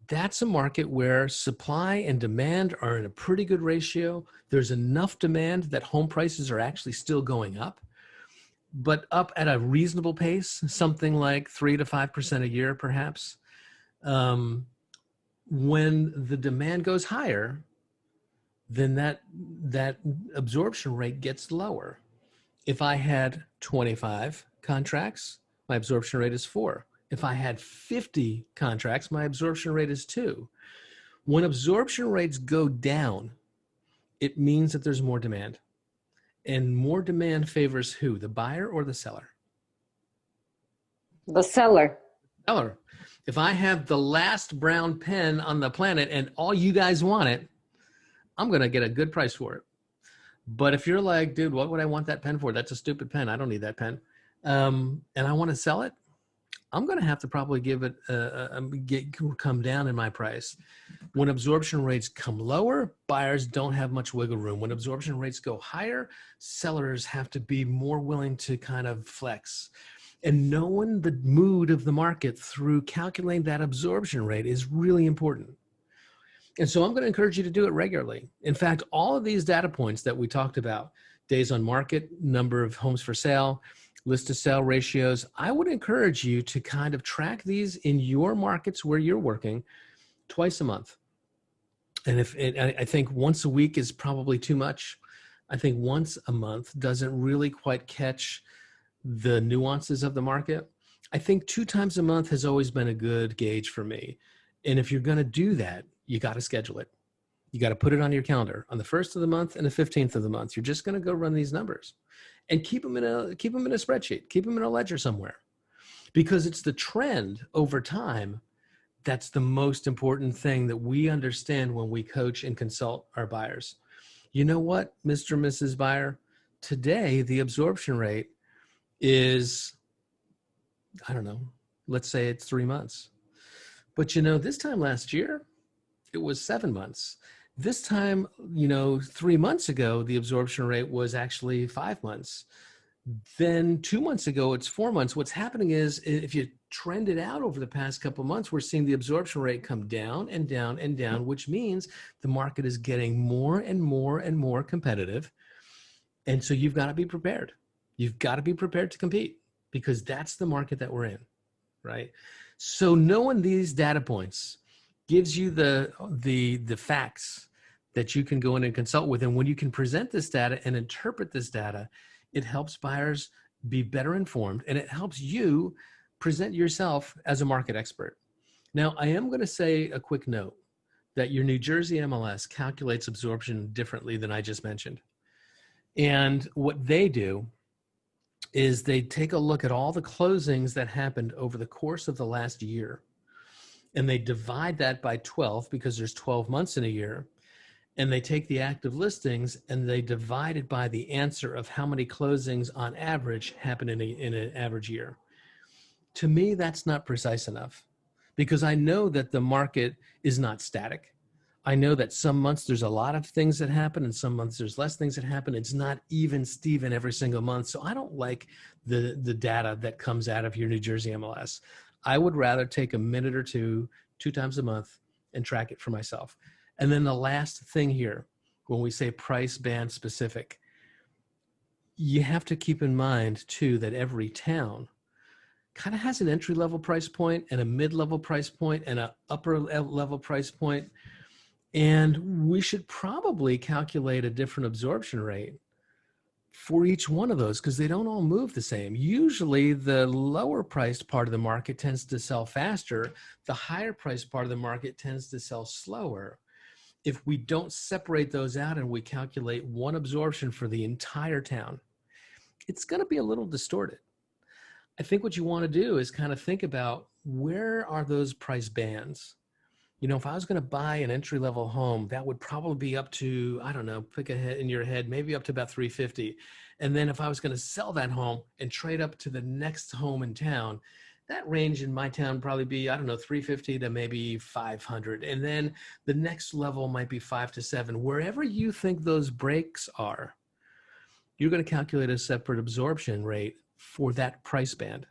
That's a market where supply and demand are in a pretty good ratio. There's enough demand that home prices are actually still going up, but up at a reasonable pace, something like 3 to 5% a year, perhaps. When the demand goes higher, then that absorption rate gets lower. If I had 25 contracts, my absorption rate is 4. If I had 50 contracts, my absorption rate is 2. When absorption rates go down, it means that there's more demand. And more demand favors who? The buyer or the seller? The seller. Seller. If I have the last brown pen on the planet and all you guys want it, I'm going to get a good price for it. But if you're like, dude, what would I want that pen for? That's a stupid pen. I don't need that pen. And I want to sell it, I'm going to have to probably give it come down in my price. When absorption rates come lower, buyers don't have much wiggle room. When absorption rates go higher, sellers have to be more willing to kind of flex. And knowing the mood of the market through calculating that absorption rate is really important. And so I'm going to encourage you to do it regularly. In fact, all of these data points that we talked about, days on market, number of homes for sale, list to sale ratios, I would encourage you to kind of track these in your markets where you're working twice a month. And I think once a week is probably too much. I think once a month doesn't really quite catch the nuances of the market. I think 2 times a month has always been a good gauge for me. And if you're going to do that, you got to schedule it. You got to put it on your calendar on the 1st of the month and the 15th of the month. You're just going to go run these numbers and keep them in a spreadsheet, keep them in a ledger somewhere, because it's the trend over time. That's the most important thing that we understand when we coach and consult our buyers. You know what, Mr. and Mrs. Buyer, today the absorption rate is, I don't know, let's say it's 3 months. But this time last year, it was 7 months. This time, 3 months ago, the absorption rate was actually 5 months. Then 2 months ago, it's 4 months. What's happening is if you trend it out over the past couple of months, we're seeing the absorption rate come down and down and down, which means the market is getting more and more and more competitive. And so you've got to be prepared. You've got to be prepared to compete, because that's the market that we're in, right? So knowing these data points gives you the facts that you can go in and consult with. And when you can present this data and interpret this data, it helps buyers be better informed, and it helps you present yourself as a market expert. Now, I am going to say a quick note that your New Jersey MLS calculates absorption differently than I just mentioned. And what they do is they take a look at all the closings that happened over the course of the last year. And they divide that by 12 because there's 12 months in a year. And they take the active listings and they divide it by the answer of how many closings on average happen in an average year. To me, that's not precise enough because I know that the market is not static. I know that some months there's a lot of things that happen and some months there's less things that happen. It's not even Steven every single month. So I don't like the data that comes out of your New Jersey MLS. I would rather take a minute or two times a month and track it for myself. And then the last thing here, when we say price band specific, you have to keep in mind too that every town kind of has an entry-level price point and a mid-level price point and an upper-level price point. And we should probably calculate a different absorption rate for each one of those because they don't all move the same. Usually the lower priced part of the market tends to sell faster. The higher priced part of the market tends to sell slower. If we don't separate those out and we calculate one absorption for the entire town, it's going to be a little distorted. I think what you want to do is kind of think about where are those price bands? You know, if I was going to buy an entry-level home, that would probably be up to, I don't know, pick a head in your head, maybe up to about $350,000. And then if I was going to sell that home and trade up to the next home in town, that range in my town probably be, I don't know, $350,000 to maybe $500,000. And then the next level might be $500,000 to $700,000. Wherever you think those breaks are, you're going to calculate a separate absorption rate for that price band.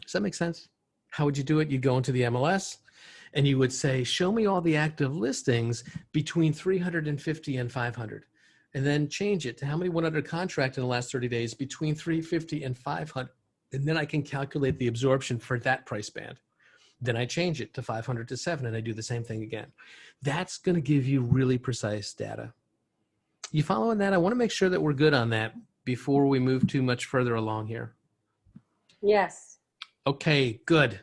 Does that make sense? How would you do it? You go into the MLS and you would say, show me all the active listings between 350 and 500. And then change it to how many went under contract in the last 30 days between 350 and 500. And then I can calculate the absorption for that price band. Then I change it to 500 to 7 and I do the same thing again. That's going to give you really precise data. You following that? I want to make sure that we're good on that before we move too much further along here. Yes. Okay, good.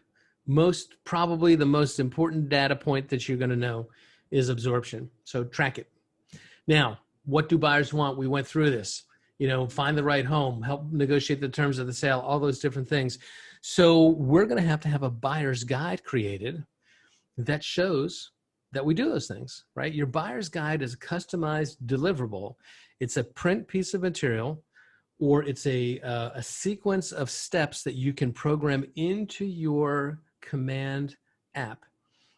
Probably the most important data point that you're going to know is absorption. So track it. Now, what do buyers want? We went through this. You know, find the right home, help negotiate the terms of the sale, all those different things. So we're going to have a buyer's guide created that shows that we do those things, right? Your buyer's guide is a customized deliverable. It's a print piece of material, or it's a sequence of steps that you can program into your Command app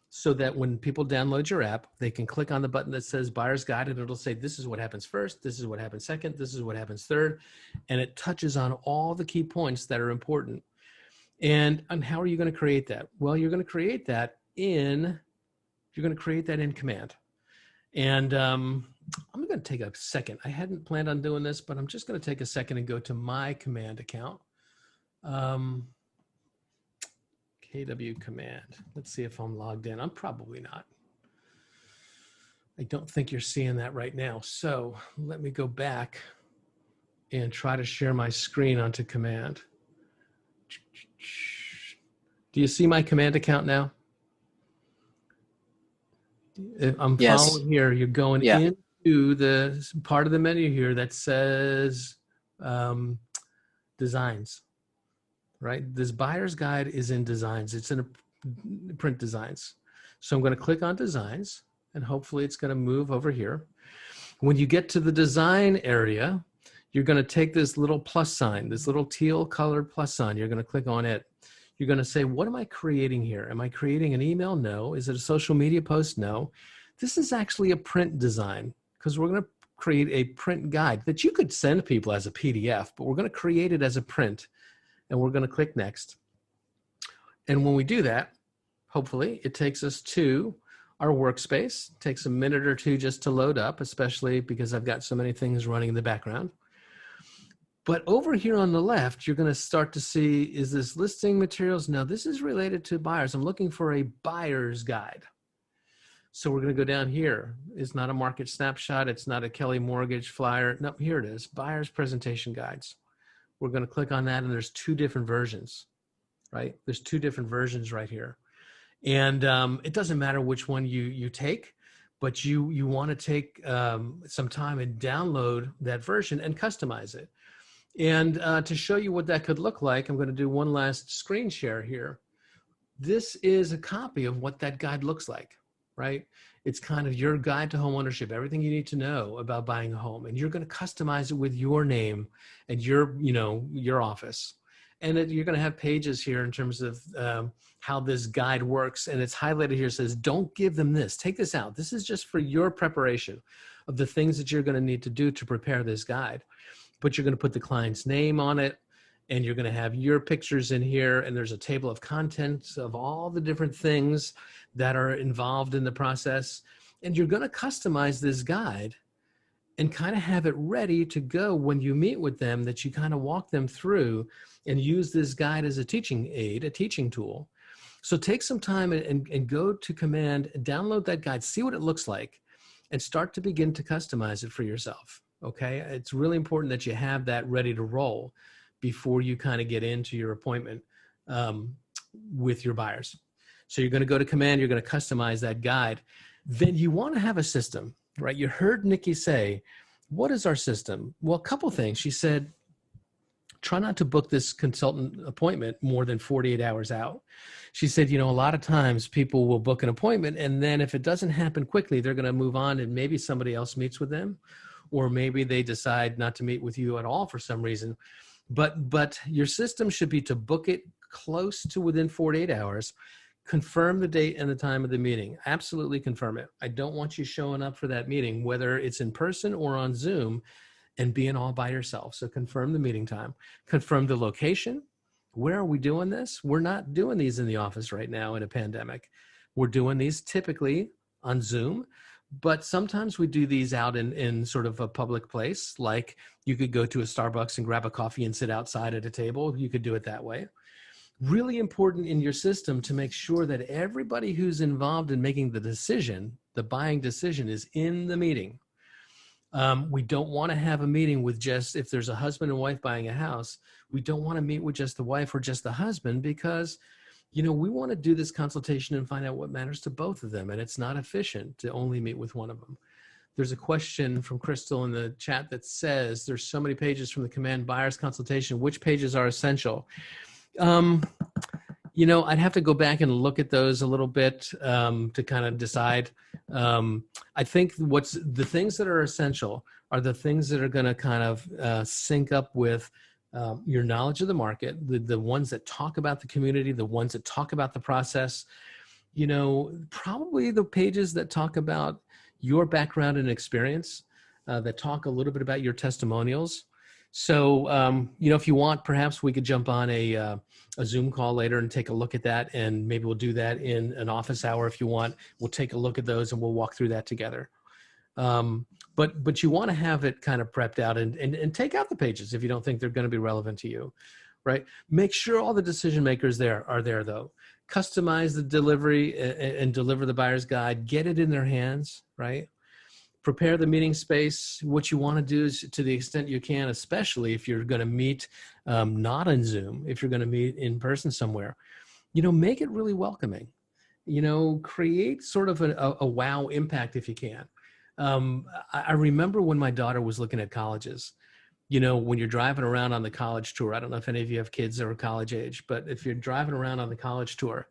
so that when people download your app, they can click on the button that says Buyer's Guide and it'll say, this is what happens first, this is what happens second, this is what happens third. And it touches on all the key points that are important. And how are you going to create that? Well, you're going to create that in Command. And I'm going to take a second. I hadn't planned on doing this, but I'm just going to take a second and go to my Command account. KW Command. Let's see if I'm logged in. I'm probably not. I don't think you're seeing that right now. So let me go back and try to share my screen onto Command. Do you see my Command account now? I'm following here. You're going into the part of the menu here that says Designs, right? This buyer's guide is in Designs. It's in print Designs. So I'm going to click on Designs and hopefully it's going to move over here. When you get to the design area, you're going to take this little plus sign, this little teal colored plus sign. You're going to click on it. You're going to say, what am I creating here? Am I creating an email? No. Is it a social media post? No. This is actually a print design because we're going to create a print guide that you could send people as a PDF, but we're going to create it as a print and we're going to click next. And when we do that, hopefully it takes us to our workspace. It takes a minute or two just to load up, especially because I've got so many things running in the background. But over here on the left, you're going to start to see, is this listing materials? No, this is related to buyers. I'm looking for a buyer's guide. So we're going to go down here. It's not a market snapshot. It's not a Kelly Mortgage flyer. No, here it is, buyer's presentation guides. We're going to click on that and there's two different versions, right? There's two different versions right here. And it doesn't matter which one you take, but you want to take some time and download that version and customize it. And to show you what that could look like, I'm going to do one last screen share here. This is a copy of what that guide looks like, right? It's kind of your guide to home ownership, everything you need to know about buying a home, and you're going to customize it with your name and your office. And you're going to have pages here in terms of how this guide works. And it's highlighted here, says, don't give them this, take this out. This is just for your preparation of the things that you're going to need to do to prepare this guide. But you're going to put the client's name on it, and you're going to have your pictures in here. And there's a table of contents of all the different things that are involved in the process. And you're going to customize this guide and kind of have it ready to go when you meet with them, that you kind of walk them through and use this guide as a teaching aid, a teaching tool. So take some time and go to Command, download that guide, see what it looks like, and start to begin to customize it for yourself, okay? It's really important that you have that ready to roll before you kind of get into your appointment with your buyers. So you're gonna go to Command, you're gonna customize that guide. Then you wanna have a system, right? You heard Nikki say, what is our system? Well, a couple things. She said, try not to book this consultant appointment more than 48 hours out. She said, a lot of times people will book an appointment, and then if it doesn't happen quickly, they're going to move on and maybe somebody else meets with them, or maybe they decide not to meet with you at all for some reason. But your system should be to book it close to within 48 hours, confirm the date and the time of the meeting. Absolutely confirm it. I don't want you showing up for that meeting, whether it's in person or on Zoom, and being all by yourself. So confirm the meeting time, confirm the location. Where are we doing this? We're not doing these in the office right now in a pandemic. We're doing these typically on Zoom, but sometimes we do these out in sort of a public place. Like you could go to a Starbucks and grab a coffee and sit outside at a table. You could do it that way. Really important in your system to make sure that everybody who's involved in making the decision, the buying decision, is in the meeting. We don't want to have a meeting with just, if there's a husband and wife buying a house, we don't want to meet with just the wife or just the husband, because, we want to do this consultation and find out what matters to both of them. And it's not efficient to only meet with one of them. There's a question from Crystal in the chat that says, there's so many pages from the Command Buyer's Consultation. Which pages are essential? I'd have to go back and look at those a little bit to kind of decide. I think the things that are essential are the things that are going to kind of sync up with your knowledge of the market, the ones that talk about the community, the ones that talk about the process, probably the pages that talk about your background and experience, that talk a little bit about your testimonials. So, if you want, perhaps we could jump on a Zoom call later and take a look at that, and maybe we'll do that in an office hour if you want. We'll take a look at those and we'll walk through that together. But you want to have it kind of prepped out and take out the pages if you don't think they're going to be relevant to you, right? Make sure all the decision makers are there though. Customize the delivery and deliver the buyer's guide. Get it in their hands, right? Prepare the meeting space. What you want to do is, to the extent you can, especially if you're going to meet not on Zoom, if you're going to meet in person somewhere, make it really welcoming. Create sort of a wow impact if you can. I remember when my daughter was looking at colleges, when you're driving around on the college tour, I don't know if any of you have kids that are college age, but if you're driving around on the college tour,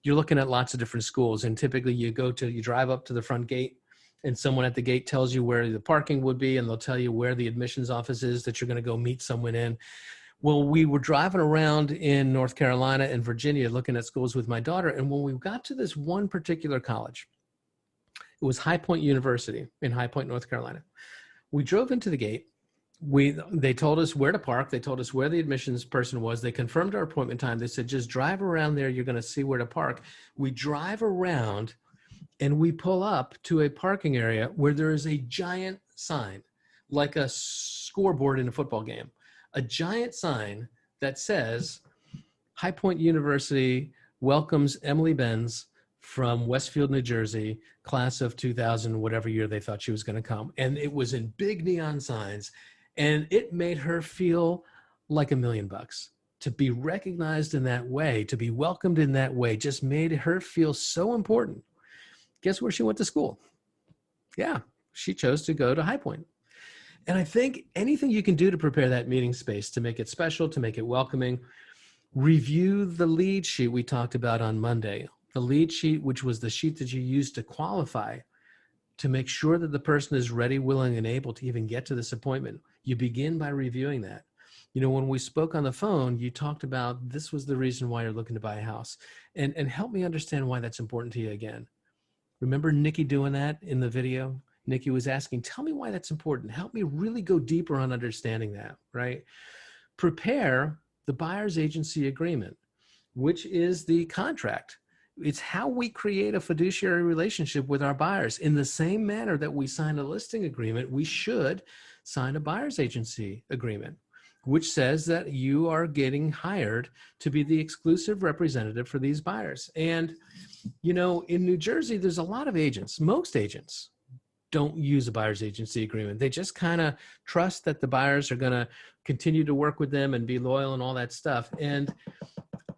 you're looking at lots of different schools. And typically you drive up to the front gate, and someone at the gate tells you where the parking would be, and they'll tell you where the admissions office is that you're going to go meet someone in. Well, we were driving around in North Carolina and Virginia looking at schools with my daughter. And when we got to this one particular college, it was High Point University in High Point, North Carolina. We drove into the gate. They told us where to park. They told us where the admissions person was. They confirmed our appointment time. They said, just drive around there. You're going to see where to park. We drive around and we pull up to a parking area where there is a giant sign, like a scoreboard in a football game, a giant sign that says, High Point University welcomes Emily Benz from Westfield, New Jersey, class of 2000, whatever year they thought she was going to come. And it was in big neon signs, and it made her feel like $1 million to be recognized in that way, to be welcomed in that way, just made her feel so important. Guess where she went to school? Yeah, she chose to go to High Point. And I think anything you can do to prepare that meeting space, to make it special, to make it welcoming, review the lead sheet we talked about on Monday. The lead sheet, which was the sheet that you used to qualify, to make sure that the person is ready, willing, and able to even get to this appointment. You begin by reviewing that. You know, when we spoke on the phone, you talked about this was the reason why you're looking to buy a house. And help me understand why that's important to you again. Remember Nikki doing that in the video? Nikki was asking, tell me why that's important. Help me really go deeper on understanding that, right? Prepare the buyer's agency agreement, which is the contract. It's how we create a fiduciary relationship with our buyers. In the same manner that we sign a listing agreement, we should sign a buyer's agency agreement, which says that you are getting hired to be the exclusive representative for these buyers. And, you know, in New Jersey, there's a lot of agents. Most agents don't use a buyer's agency agreement. They just kind of trust that the buyers are going to continue to work with them and be loyal and all that stuff. And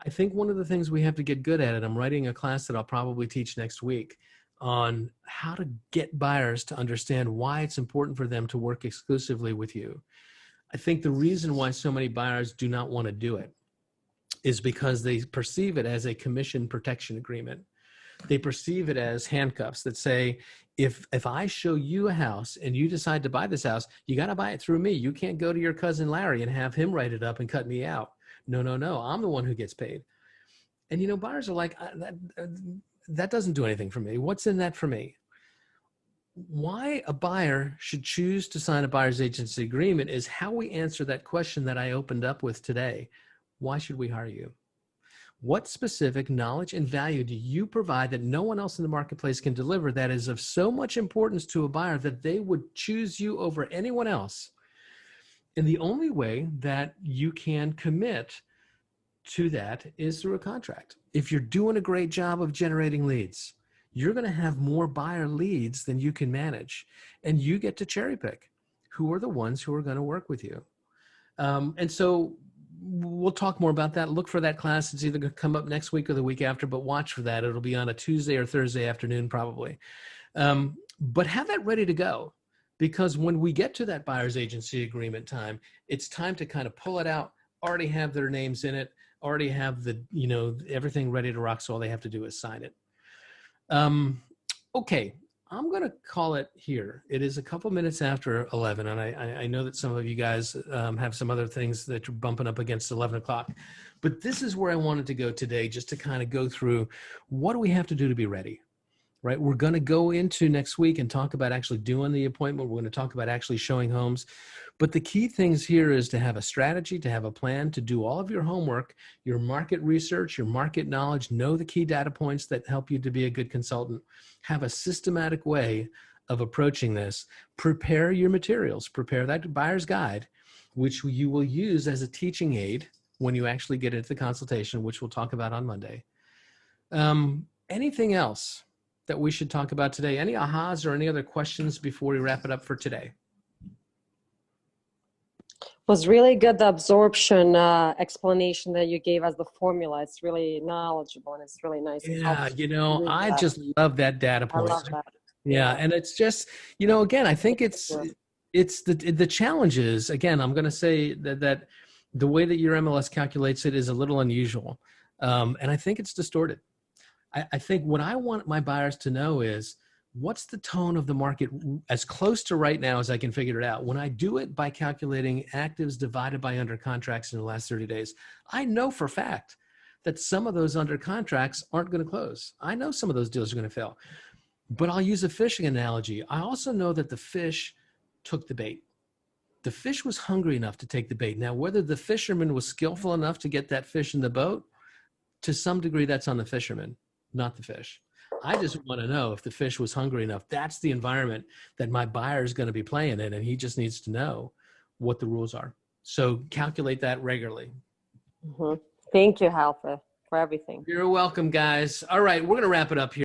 I think one of the things we have to get good at, and I'm writing a class that I'll probably teach next week on how to get buyers to understand why it's important for them to work exclusively with you. I think the reason why so many buyers do not want to do it is because they perceive it as a commission protection agreement. They perceive it as handcuffs that say, if I show you a house and you decide to buy this house, you got to buy it through me. You can't go to your cousin Larry and have him write it up and cut me out. No, I'm the one who gets paid. And, you know, buyers are like, that doesn't do anything for me. What's in that for me? Why a buyer should choose to sign a buyer's agency agreement is how we answer that question that I opened up with today. Why should we hire you? What specific knowledge and value do you provide that no one else in the marketplace can deliver that is of so much importance to a buyer that they would choose you over anyone else? And the only way that you can commit to that is through a contract. If you're doing a great job of generating leads, you're going to have more buyer leads than you can manage. And you get to cherry pick who are the ones who are going to work with you. And so we'll talk more about that. Look for that class. It's either going to come up next week or the week after, but watch for that. It'll be on a Tuesday or Thursday afternoon, probably. But have that ready to go, because when we get to that buyer's agency agreement time, it's time to kind of pull it out, already have their names in it, already have the, you know, everything ready to rock. So all they have to do is sign it. Okay. I'm going to call it here. It is a couple minutes after 11, and I know that some of you guys have some other things that you're bumping up against 11 o'clock, but this is where I wanted to go today, just to kind of go through what do we have to do to be ready, right? We're going to go into next week and talk about actually doing the appointment. We're going to talk about actually showing homes. But the key things here is to have a strategy, to have a plan, to do all of your homework, your market research, your market knowledge, know the key data points that help you to be a good consultant, have a systematic way of approaching this, prepare your materials, prepare that buyer's guide, which you will use as a teaching aid when you actually get into the consultation, which we'll talk about on Monday. Anything else that we should talk about today? Any ahas or any other questions before we wrap it up for today? Was really good, the absorption explanation that you gave us, the formula. It's really knowledgeable and it's really nice. Yeah, you know, I just love that data point. I love that. Yeah, and it's just, you know, again, I think it's the challenge is, again, I'm going to say that the way that your MLS calculates it is a little unusual, and I think it's distorted. I think what I want my buyers to know is, what's the tone of the market as close to right now as I can figure it out? When I do it by calculating actives divided by under contracts in the last 30 days, I know for a fact that some of those under contracts aren't going to close. I know some of those deals are going to fail, but I'll use a fishing analogy. I also know that the fish took the bait. The fish was hungry enough to take the bait. Now, whether the fisherman was skillful enough to get that fish in the boat, to some degree, that's on the fisherman, not the fish. I just want to know if the fish was hungry enough. That's the environment that my buyer is going to be playing in, and he just needs to know what the rules are. So calculate that regularly. Mm-hmm. Thank you, Hal, for everything. You're welcome, guys. All right, we're going to wrap it up here.